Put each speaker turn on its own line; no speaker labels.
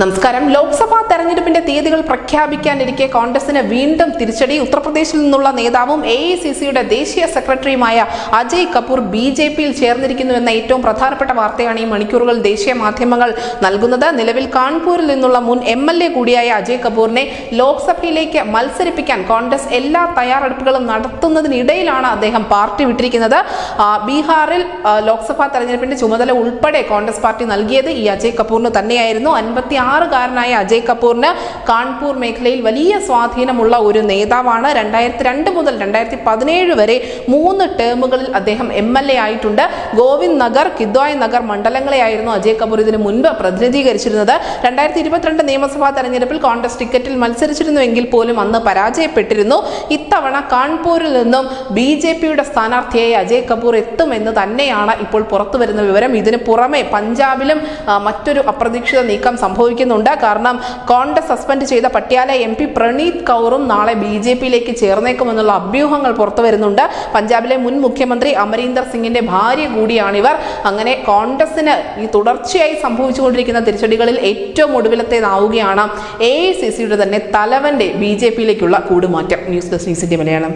നമസ്കാരം. ലോക്സഭാ തെരഞ്ഞെടുപ്പിന്റെ തീയതികൾ പ്രഖ്യാപിക്കാനിരിക്കെ കോൺഗ്രസിന് വീണ്ടും തിരിച്ചടി. ഉത്തർപ്രദേശിൽ നിന്നുള്ള നേതാവും AICCയുടെ ദേശീയ സെക്രട്ടറിയുമായ അജയ് കപൂർ BJPയിൽ ചേർന്നിരിക്കുന്നുവെന്ന ഏറ്റവും പ്രധാനപ്പെട്ട വാർത്തയാണ് ഈ മണിക്കൂറുകൾ ദേശീയ മാധ്യമങ്ങൾ നൽകുന്നത്. നിലവിൽ കാൺപൂരിൽ നിന്നുള്ള മുൻ MLA കൂടിയായ അജയ് കപൂറിനെ ലോക്സഭയിലേക്ക് മത്സരിപ്പിക്കാൻ കോൺഗ്രസ് എല്ലാ തയ്യാറെടുപ്പുകളും നടത്തുന്നതിനിടയിലാണ് അദ്ദേഹം പാർട്ടി വിട്ടിരിക്കുന്നത്. ബീഹാറിൽ ലോക്സഭാ തെരഞ്ഞെടുപ്പിന്റെ ചുമതല ഉൾപ്പെടെ കോൺഗ്രസ് പാർട്ടി നൽകിയത് ഈ അജയ് കപൂറിന് തന്നെയായിരുന്നു. 56-കാരനായ അജയ് കപൂറിന് കാൺപൂർ മേഖലയിൽ വലിയ സ്വാധീനമുള്ള ഒരു നേതാവാണ്. 2002 മുതൽ 2017 വരെ 3 ടേമുകളിൽ അദ്ദേഹം MLA ആയിട്ടുണ്ട്. ഗോവിന്ദ് നഗർ, കിദ്വായ് നഗർ മണ്ഡലങ്ങളെയായിരുന്നു അജയ് കപൂർ ഇതിനു മുൻപ് പ്രതിനിധീകരിച്ചിരുന്നത്. 2022 നിയമസഭാ തെരഞ്ഞെടുപ്പിൽ കോൺഗ്രസ് ടിക്കറ്റിൽ മത്സരിച്ചിരുന്നുവെങ്കിൽ പോലും അന്ന് പരാജയപ്പെട്ടിരുന്നു. ഇത്തവണ കാൺപൂരിൽ നിന്നും BJPയുടെ സ്ഥാനാർത്ഥിയായി അജയ് കപൂർ എത്തുമെന്ന് തന്നെയാണ് ഇപ്പോൾ പുറത്തുവരുന്ന വിവരം. ഇതിന് പുറമെ പഞ്ചാബിലും മറ്റൊരു അപ്രതീക്ഷിത നീക്കം സംഭവിക്കുന്നുണ്ട്. കാരണം കോൺഗ്രസ് സസ്പെൻഡ് ചെയ്ത പട്യാല MP പ്രണീത് കൗറും നാളെ BJPയിലേക്ക് ചേർന്നേക്കുമെന്നുള്ള അഭ്യൂഹങ്ങൾ പുറത്തു വരുന്നുണ്ട്. പഞ്ചാബിലെ മുൻ മുഖ്യമന്ത്രി അമരീന്ദർ സിംഗിന്റെ ഭാര്യ കൂടിയാണിവർ. അങ്ങനെ കോൺഗ്രസിന് ഈ തുടർച്ചയായി സംഭവിച്ചുകൊണ്ടിരിക്കുന്ന തിരിച്ചടികളിൽ ഏറ്റവും ഒടുവിലത്തേതാവുകയാണ് AICCയുടെ തന്നെ തലവന്റെ BJPയിലേക്കുള്ള കൂടുമാറ്റം. News desk news India Malayalam.